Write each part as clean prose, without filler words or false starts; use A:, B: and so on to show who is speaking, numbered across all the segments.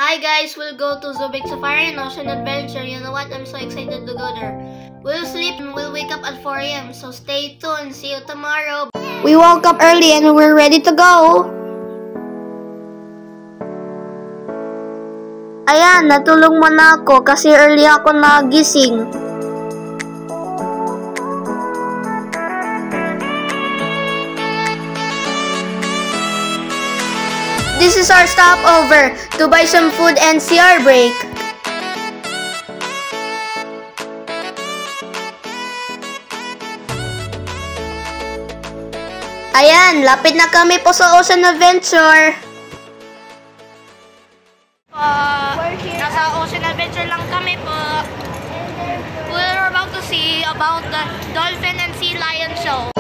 A: Hi guys, we'll go to Zubik Safari and Ocean Adventure. You know what? I'm so excited to go there. We'll sleep and we'll wake up at 4 a.m. So stay tuned. See you tomorrow. We woke up early and we're ready to go. Ayan, natulog muna ako kasi early ako nagising. This is our stopover to buy some food and see our break. Ayan, lapit na kami po sa Ocean Adventure. Nasa Ocean Adventure lang kami po. We're about to see about the dolphin and sea lion show.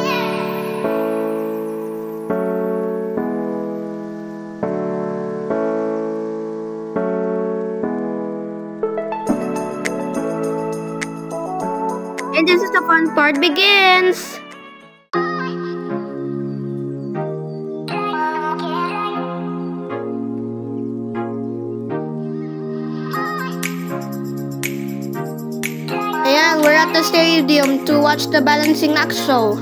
A: And this is the fun part begins. Ayan, we're at the stadium to watch the balancing act show.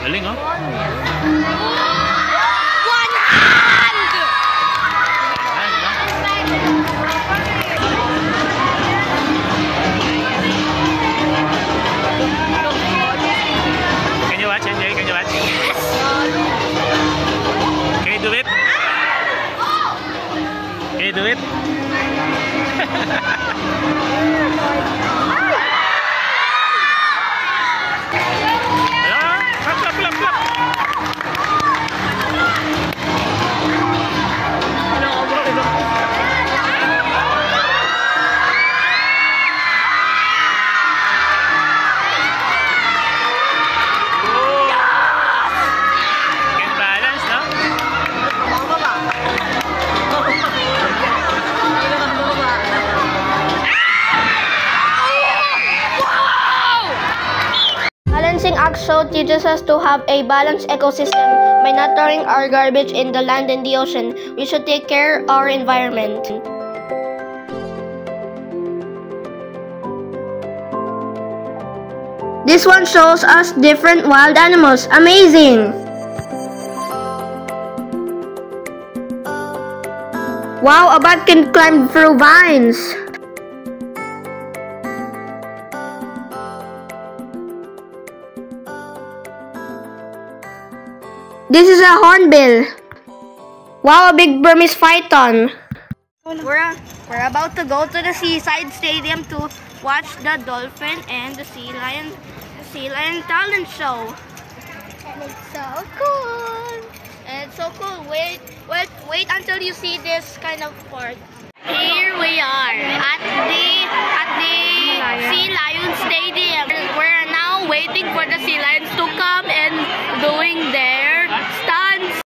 B: Galing, oh.
A: One hand!
B: Can you watch, NJ? Can you watch?
A: Yes!
B: Can you do it? Can you do it?
A: Balancing act show teaches us to have a balanced ecosystem by not throwing our garbage in the land and the ocean. We should take care of our environment. This one shows us different wild animals. Amazing! Wow, a bat can climb through vines. This is a hornbill. Wow, a big Burmese python. We're about to go to the seaside stadium to watch the dolphin and the sea lion talent show. And it's so cool. And it's so cool. Wait until you see this kind of part. Here we are at the Sea Lion Stadium. We're now waiting for the sea lions to come and doing their stunts.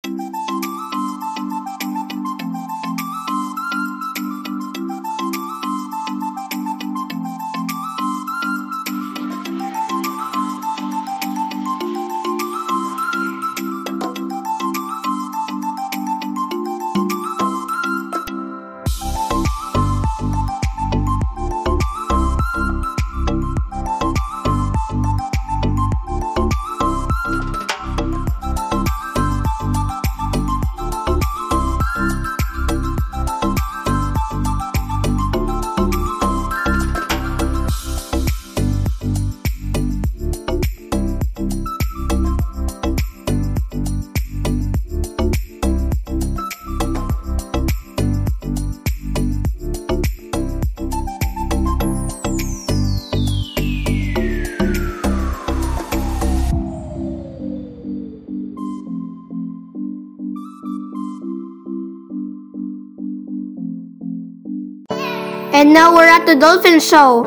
A: And now we're at the dolphin show.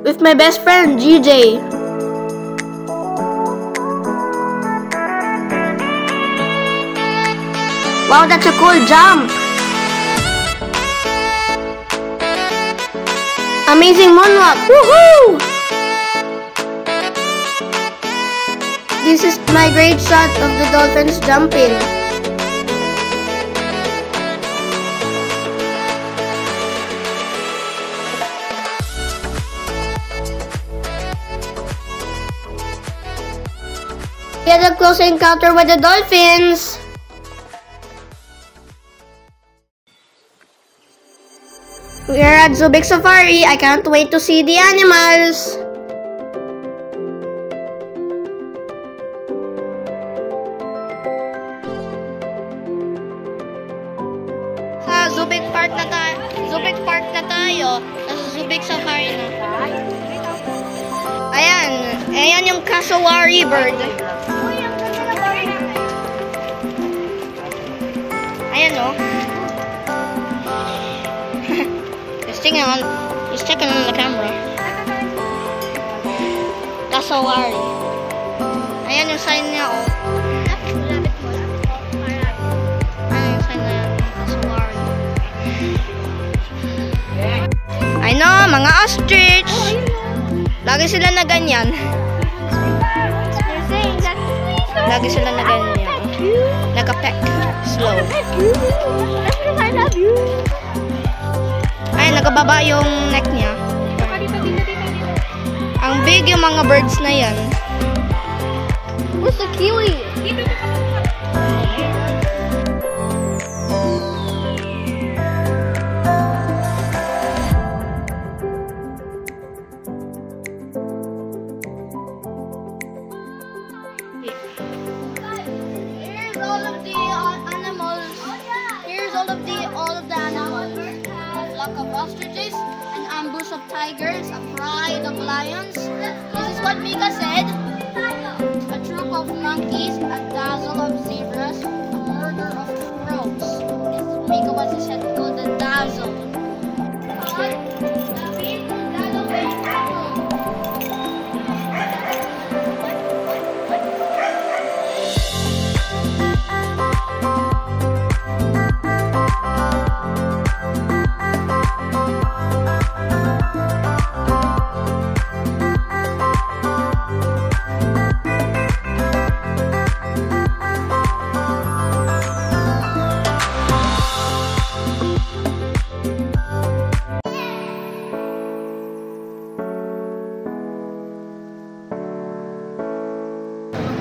A: With my best friend, GJ. Wow, that's a cool jump. Amazing moonwalk. Woohoo! This is my great shot of the dolphins jumping. Get a close encounter with the dolphins. We are at Zubik Safari. I can't wait to see the animals. Zubik Park na tayo. Zubik Park na tayo. Nasa Zubik Safari na. Ayan. Ayan yung cassowary bird. Ayan o. He's checking on the camera. Cassowary. Ayan yung sign niya o. Ayan yung sign na yan. Cassowary. I know, mga ostrich. Lagi sila na ganyan. Lagi sila na ganyan. Naka-peck. Slow. Ay, nagababa yung neck niya. Ang big yung mga birds na yan. Where's the kiwi? Here's all of the animals. Here's all of the animals. A flock of ostriches, an ambush of tigers, a pride of lions. This is what Mika said. A troop of monkeys, a dazzle of zebras, a murder of crows. Mika was his head called the dazzle.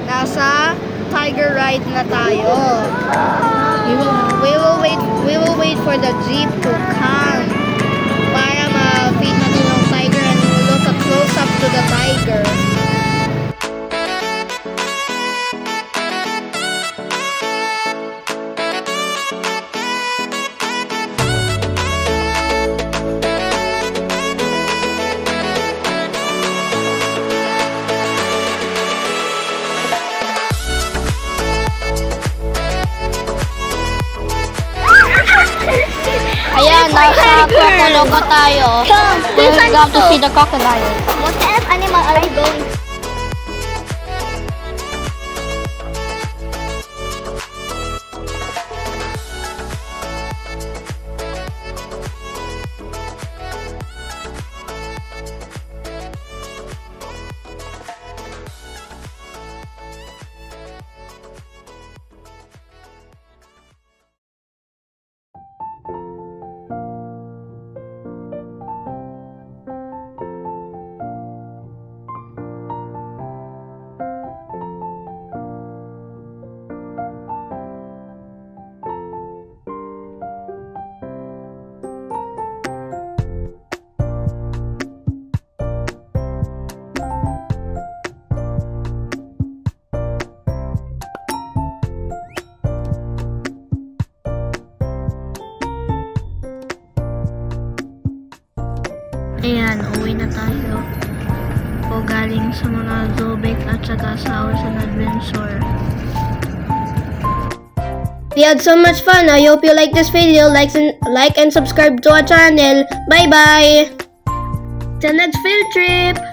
A: Nasa tiger ride na tayo. We will wait for the jeep to come para ma-feed natin yung tiger and we'll look a close up to the tiger. Ayan, nasa Crocoloco tayo. We're going to see the crocodile.
C: What kind of animal are we going to?
A: Ayan, uwi na tayo. O galing sa mga Zubik at saka sa Hours and Adventure. We had so much fun. I hope you like this video. Like and subscribe to our channel. Bye bye. Till next field trip.